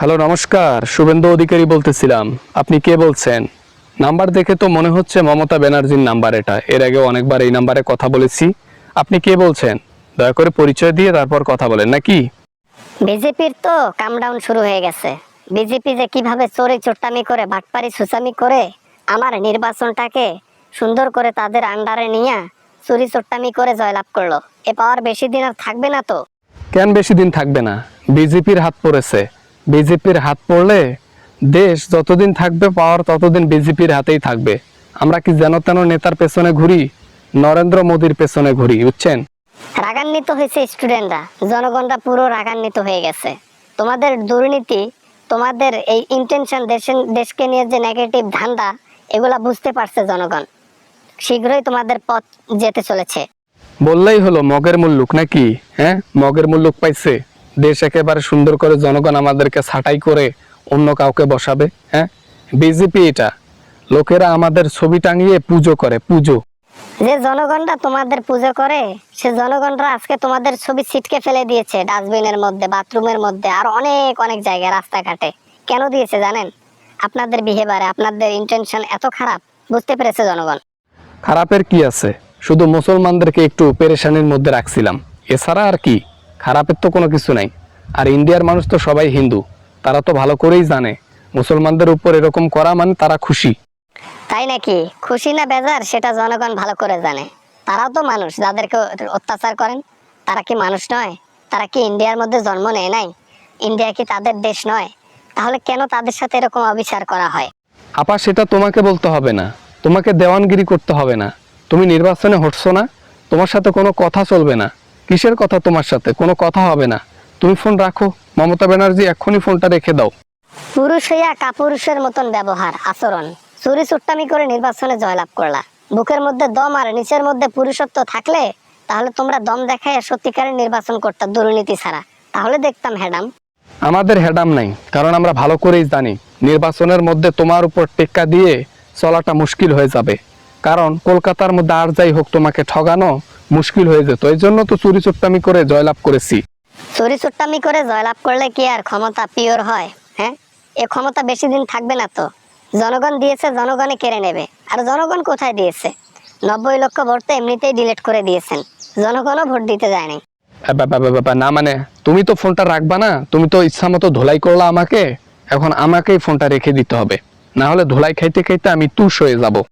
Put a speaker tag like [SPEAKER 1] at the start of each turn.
[SPEAKER 1] Hello, নমস্কার। শুভেন্দু অধিকারী বলতেছিলাম। আপনি কে বলছেন? নাম্বার দেখে তো মনে হচ্ছে মমতা ব্যানার্জির নাম্বার এটা। এর আগে অনেকবার এই নাম্বারে কথা বলেছি। আপনি কে বলছেন? দয়া করে পরিচয় দিয়ে তারপর কথা বলেন, নাকি?
[SPEAKER 2] বিজেপির তো কামডাউন শুরু হয়ে গেছে। বিজেপি যে কিভাবে চোরে চোট্টামি করে বাটপারি সুসামি করে আমার নির্বাচনটাকে সুন্দর করে তাদের আন্ডারে নিয়ে চুরি চোট্টামি করে জয়লাভ করলো, এ পাওয়ার বেশি দিন আর থাকবে না তো।
[SPEAKER 1] কেন বেশি দিন থাকবে না? বিজেপির হাত পড়েছে। বিজেপির হাত পড়লে দেশ যতদিন থাকবে, পাওয়ার ততদিন বিজেপির হাতেই থাকবে। আমরা কি যেন তেন নেতার পেছনে ঘুরি? নরেন্দ্র মোদীর পেছনে ঘুরি, বুঝছেন?
[SPEAKER 2] রাগান্বিত হয়েছে স্টুডেন্টরা, জনগণরা পুরো রাগান্বিত হয়ে গেছে। তোমাদের দুর্নীতি, তোমাদের এই ইন্টেনশন, দেশকে নিয়ে যে নেগেটিভ ধান্দা, এগুলা বুঝতে পারছে জনগণ। শীঘ্রই তোমাদের পথ যেতে চলেছে।
[SPEAKER 1] বললেই হলো মগের মুল্লুক, নাকি? হ্যাঁ, মগের মুল্লুক পাইছে। দেশ একেবারে সুন্দর করে জনগণ আমাদেরকে ছাঁটাই করে অন্য কাউকে বসাবে। হ্যাঁ, বিজেপি এটা। লোকেরা আমাদের ছবি টাঙিয়ে পুজো করে, পুজো।
[SPEAKER 2] যে জনগণরা তোমাদের পুজো করে, সে জনগণরা আজকে তোমাদের ছবি ছিটকে ফেলে দিয়েছে ডাস্টবিনের মধ্যে, বাথরুমের মধ্যে, আর অনেক অনেক জায়গায়, রাস্তাঘাটে। কেন দিয়েছে জানেন? আপনাদের বিহেভিয়ারে, আপনাদের ইন্টেনশন এত খারাপ বুঝতে পেরেছে জনগণ।
[SPEAKER 1] খারাপের কি আছে? শুধু মুসলমানদেরকে একটু পেরেশানির মধ্যে রাখছিলাম, এছাড়া আর কি? খারাপের তো কোনো কিছু নাই। আর ইন্ডিয়ার মানুষ তো সবাই হিন্দু, তারা তো ভালো করেই জানে মুসলমানদের উপর এরকম করা মানে তারা খুশি।
[SPEAKER 2] তাই নাকি? খুশি না বেজার সেটা জনগণ ভালো করে জানে। তারাও তো মানুষ, যাদেরকে অত্যাচার করেন তারা কি মানুষ নয়? তারা কি ইন্ডিয়ার মধ্যে জন্ম নেয় নাই? ইন্ডিয়া কি তাদের দেশ নয়? তাহলে কেন তাদের সাথে এরকম অবিচার করা হয়?
[SPEAKER 1] আপা, সেটা তোমাকে বলতে হবে না, তোমাকে দেওয়ানগিরি করতে হবে না। তুমি নির্বাচনে হটছো না, তোমার সাথে কোনো কথা চলবে না। কিসের কথা? তোমার সাথে কোনো কথা হবে না। তুমি ফোন রাখো। মমতা ব্যানার্জি, এক্ষুনি ফোনটা রেখে দাও।
[SPEAKER 2] পুরুষ হইয়া কাপুরুষের মতন ব্যবহার আচরণ, চুরি চুট্টামি করে নির্বাচনে জয়লাভ করলা। বুকের মধ্যে দম আর নিচের মধ্যে পুরুষত্ব থাকলে তাহলে তোমরা দম দেখায় সত্যিকারের নির্বাচন করতে, দুর্নীতি ছাড়া। তাহলে দেখতাম হ্যাডাম।
[SPEAKER 1] আমাদের হেডাম নাই, কারণ আমরা ভালো করেই জানি নির্বাচনের মধ্যে তোমার উপর টেক্কা দিয়ে চলাটা মুশকিল হয়ে যাবে। কারণ কলকাতার মধ্যে আর যাই হোক, তোমাকে ঠগানো মুশকিল হয়ে যেত। এই জন্য তো চুরি চুট্টামি করে জয়লাভ করেছি।
[SPEAKER 2] চুরি চুট্টামি করে জয়লাভ করলে কি আর ক্ষমতা পিওর হয়? হ্যাঁ, এ ক্ষমতা বেশি দিন থাকবে না তো। জনগণ দিয়েছে, জনগণে কেড়ে নেবে। আর জনগণ কোথায় দিয়েছে? 90 লক্ষ ভোট তো এমনিতেই ডিলিট করে দিয়েছেন, জনগণও ভোট দিতে যায়নি।
[SPEAKER 1] না মানে, তুমি তো ফোনটা রাখবা না? তুমি তো ইচ্ছা মতো ধোলাই করলা আমাকে, এখন আমাকেই ফোনটা রেখে দিতে হবে, না হলে ধোলাই খাইতে খাইতে আমি তুষ হয়ে যাব।